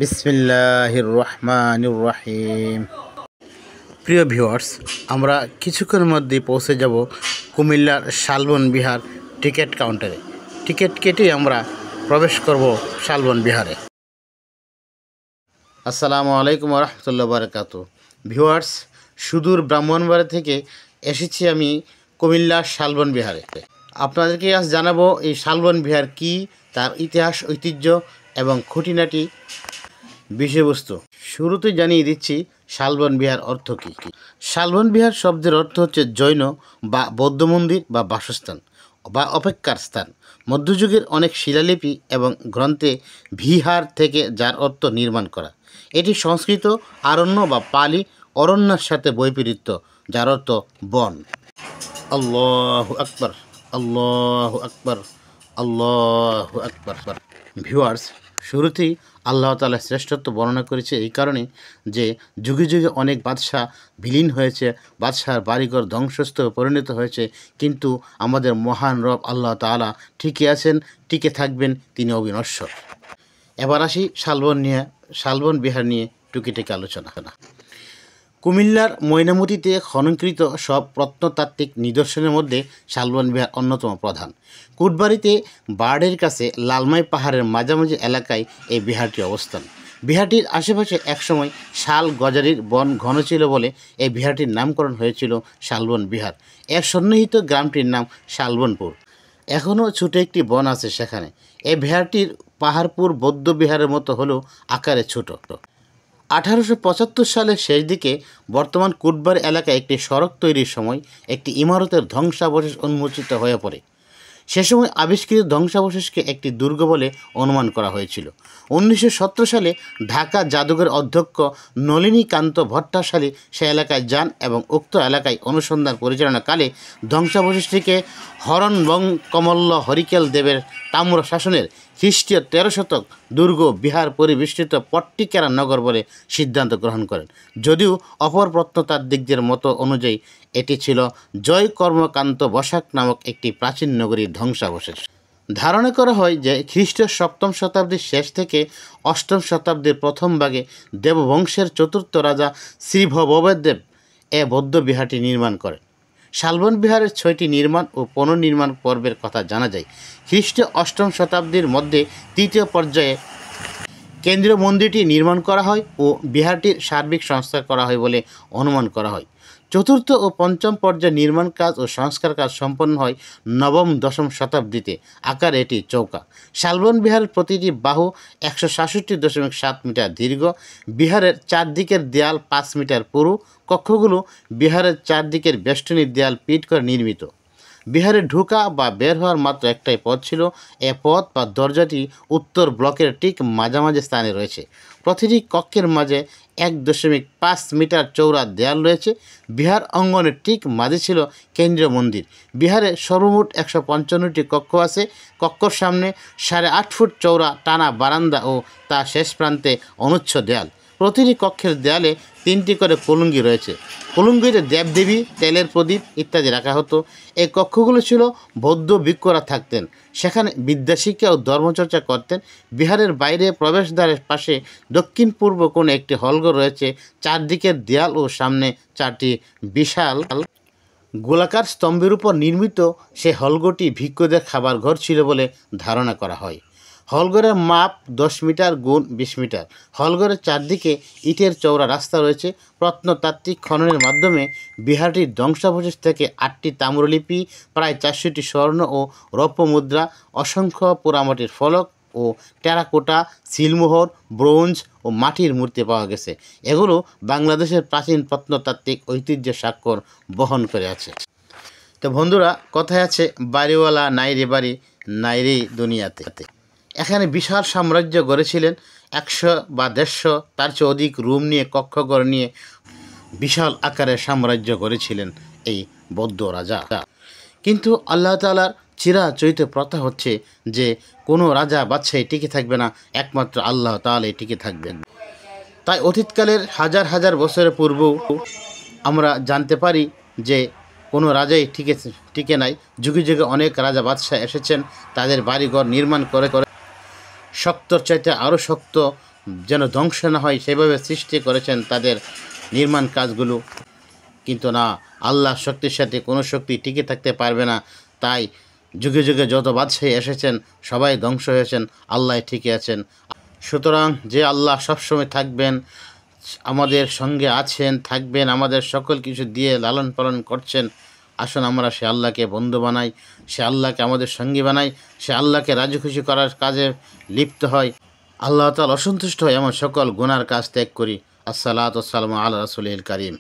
বিসমিল্লাহির রহমানির রহিম। প্রিয় ভিউয়ার্স, আমরা কিছুক্ষণের মধ্যেই পৌঁছে যাব কুমিল্লার শালবন বিহার টিকিট কাউন্টারে। টিকিট কেটে আমরা প্রবেশ করব শালবন বিহারে। আসসালামু আলাইকুম রহমতুল্লাহ বারাকাতু। ভিউয়ার্স, সুদূর ব্রাহ্মণবাড়িয়া থেকে এসেছি আমি কুমিল্লার শালবন বিহারে। আপনাদেরকে আজ জানাবো এই শালবন বিহার কি, তার ইতিহাস, ঐতিহ্য এবং খুঁটিনাটি বিষয়বস্তু। শুরুতে জানিয়ে দিচ্ছি শালবন বিহার অর্থ কী। শালবন বিহার শব্দের অর্থ হচ্ছে জৈন বা বৌদ্ধ মন্দির বা বাসস্থান বা অপেক্ষার স্থান। মধ্যযুগের অনেক শিলালিপি এবং গ্রন্থে বিহার থেকে যার অর্থ নির্মাণ করা। এটি সংস্কৃত আরণ্য বা পালি অরণ্যের সাথে বৈপরীত্য, যার অর্থ বন। আল্লাহু আকবার, আল্লাহু আকবার, আল্লাহু আকবার। ভিউয়ার্স, শুরুতেই আল্লাহ তাআলা শ্রেষ্ঠত্ব বর্ণনা করেছে এই কারণে যে যুগে যুগে অনেক বাদশাহ বিলীন হয়েছে, বাদশার বাড়িঘর ধ্বংসস্তূপে পরিণত হয়েছে, কিন্তু আমাদের মহান রব আল্লাহ তাআলা টিকে আছেন, টিকে থাকবেন, তিনি অবিনশ্বর। এবার আসি শালবন বিহার নিয়ে টুকিটাকি আলোচনা। কুমিল্লার ময়নামতিতে খননকৃত সব প্রত্নতাত্ত্বিক নিদর্শনের মধ্যে শালবন বিহার অন্যতম প্রধান। কুটবাড়িতে বার্ডের কাছে লালমাই পাহাড়ের মাঝামাঝি এলাকায় এই বিহারটি অবস্থান। বিহারটির আশেপাশে একসময় শাল গজারির বন ঘন ছিল বলে এই বিহারটির নামকরণ হয়েছিল শালবন বিহার। এর সন্নিহিত গ্রামটির নাম শালবনপুর। এখনও ছোট একটি বন আছে সেখানে। এই বিহারটির পাহাড়পুর বৌদ্ধ বিহারের মতো হলেও আকারে ছোট। 1875 সালের শেষ দিকে বর্তমান কুটবাড়ি এলাকায় একটি সড়ক তৈরির সময় একটি ইমারতের ধ্বংসাবশেষ উন্মোচিত হয়ে পড়ে। সে সময় আবিষ্কৃত ধ্বংসাবশেষকে একটি দুর্গ বলে অনুমান করা হয়েছিল। 1917 সালে ঢাকা জাদুঘর অধ্যক্ষ নলিনীকান্ত ভট্টাশালী সে এলাকায় যান এবং উক্ত এলাকায় অনুসন্ধান পরিচালনাকালে ধ্বংসাবশেষটিকে হরণবং কমল্ল হরিকেল দেবের তাম্র শাসনের খ্রিস্টীয় 13 শতক দুর্গ বিহার পরিবেষ্টিত পট্টিকেরা নগর বলে সিদ্ধান্ত গ্রহণ করেন। যদিও অপর প্রত্নতাত্ত্বিকদের মতো অনুযায়ী এটি ছিল জয় কর্মকান্ত বসাক নামক একটি প্রাচীন নগরীর ধ্বংসাবশেষ। ধারণা করা হয় যে খ্রিস্টীয় 7ম শতাব্দীর শেষ থেকে 8ম শতাব্দীর প্রথম ভাগে দেববংশের 4র্থ রাজা শ্রীভবদেব এ বৌদ্ধ বিহারটি নির্মাণ করেন। শালবন বিহারের 6টি নির্মাণ ও পুনর্নির্মাণ পর্বের কথা জানা যায়। খ্রিস্টীয় 8ম শতাব্দীর মধ্যে 3য় পর্যায়ে কেন্দ্রীয় মন্দিরটি নির্মাণ করা হয় ও বিহারটির সার্বিক সংস্কার করা হয় বলে অনুমান করা হয়। 4র্থ ও 5ম পর্যায়ে নির্মাণ কাজ ও সংস্কার কাজ সম্পন্ন হয় 9ম-10ম শতাব্দীতে। আকারে এটি চৌকা। শালবন বিহারের প্রতিটি বাহু 166.7 মিটার দীর্ঘ। বিহারের চারদিকের দেয়াল 5 মিটার পুরু। কক্ষগুলো বিহারের চারদিকের বেষ্টনী দেয়াল পিট করে নির্মিত। বিহারে ঢোকা বা বের হওয়ার মাত্র একটাই পথ ছিল। এ পথ বা দরজাটি উত্তর ব্লকের ঠিক মাঝামাঝি স্থানে রয়েছে। প্রতিটি কক্ষের মাঝে 1.5 মিটার চৌড়া দেয়াল রয়েছে। বিহার অঙ্গনের ঠিক মাঝে ছিল কেন্দ্রীয় মন্দির। বিহারে সর্বমোট 155টি কক্ষ আছে। কক্ষর সামনে 8.5 ফুট চৌড়া টানা বারান্দা ও তার শেষ প্রান্তে অনুচ্ছ দেয়াল। প্রতিটি কক্ষের দেয়ালে 3টি করে কুলুঙ্গি রয়েছে। কুলুঙ্গিতে দেবদেবী, তেলের প্রদীপ ইত্যাদি রাখা হতো। এই কক্ষগুলো ছিল বৌদ্ধ ভিক্ষুরা থাকতেন, সেখানে বিদ্যাশিক্ষা ও ধর্মচর্চা করতেন। বিহারের বাইরে প্রবেশদ্বারের পাশে দক্ষিণ পূর্ব কোণে একটি হলঘর রয়েছে। চারদিকের দেয়াল ও সামনে 4টি বিশাল গোলাকার স্তম্ভের উপর নির্মিত সে হলঘরটি ভিক্ষুদের খাবার ঘর ছিল বলে ধারণা করা হয়। হলঘরের মাপ 10 মিটার গুণ 20 মিটার। হলঘরের চারদিকে ইটের চওড়া রাস্তা রয়েছে। প্রত্নতাত্ত্বিক খননের মাধ্যমে বিহারটির ধ্বংসাবশেষ থেকে 8টি তাম্রলিপি, প্রায় 400টি স্বর্ণ ও রৌপ্য মুদ্রা, অসংখ্য পোড়ামাটির ফলক ও টেরাকোটা, সিলমোহর, ব্রোঞ্জ ও মাটির মূর্তি পাওয়া গেছে। এগুলো বাংলাদেশের প্রাচীন প্রত্নতাত্ত্বিক ঐতিহ্যের স্বাক্ষর বহন করে আছে। তো বন্ধুরা, কথায় আছে বাড়িওয়ালা নাই রে বাড়ি, নাই রে দুনিয়াতে। এখানে বিশাল সাম্রাজ্য গড়েছিলেন। 100 বা 150 তার চেয়ে অধিক রুম নিয়ে, কক্ষঘর নিয়ে বিশাল আকারের সাম্রাজ্য গড়েছিলেন এই বৌদ্ধ রাজা। কিন্তু আল্লাহ তাআলার চিরাচরিত প্রথা হচ্ছে যে কোনো রাজা বাদশাহী টিকে থাকবে না, একমাত্র আল্লাহ তাআলাই টিকে থাকবেন। তাই অতীতকালের হাজার হাজার বছরের পূর্বেও আমরা জানতে পারি যে কোনো রাজাই টিকে নাই। যুগে যুগে অনেক রাজা বাদশাহ এসেছেন, তাদের বাড়িঘর নির্মাণ করে শক্তর চাইতে আরও শক্ত যেন ধ্বংস না হয় সেভাবে সৃষ্টি করেছেন তাদের নির্মাণ কাজগুলো। কিন্তু না, আল্লাহর শক্তির সাথে কোনো শক্তি টিকে থাকতে পারবে না। তাই যুগে যুগে যত বাদশাহী এসেছেন সবাই ধ্বংস হয়েছেন, আল্লাহ ঠিকই আছেন। সুতরাং যে আল্লাহ সবসময় থাকবেন, আমাদের সঙ্গে আছেন, থাকবেন, আমাদের সকল কিছু দিয়ে লালন পালন করছেন, আসুন আমরা সে আল্লাহকে বন্ধু বানাই, সে আল্লাহকে আমাদের সঙ্গী বানাই, সে আল্লাহকে রাজি খুশি করার কাজে লিপ্ত হয়, আল্লাহ তাআলা অসন্তুষ্ট হয় এমন সকল গুনার কাজ ত্যাগ করি। আসসালাতু ওয়াসসালামু আলা রাসূলিল কারীম।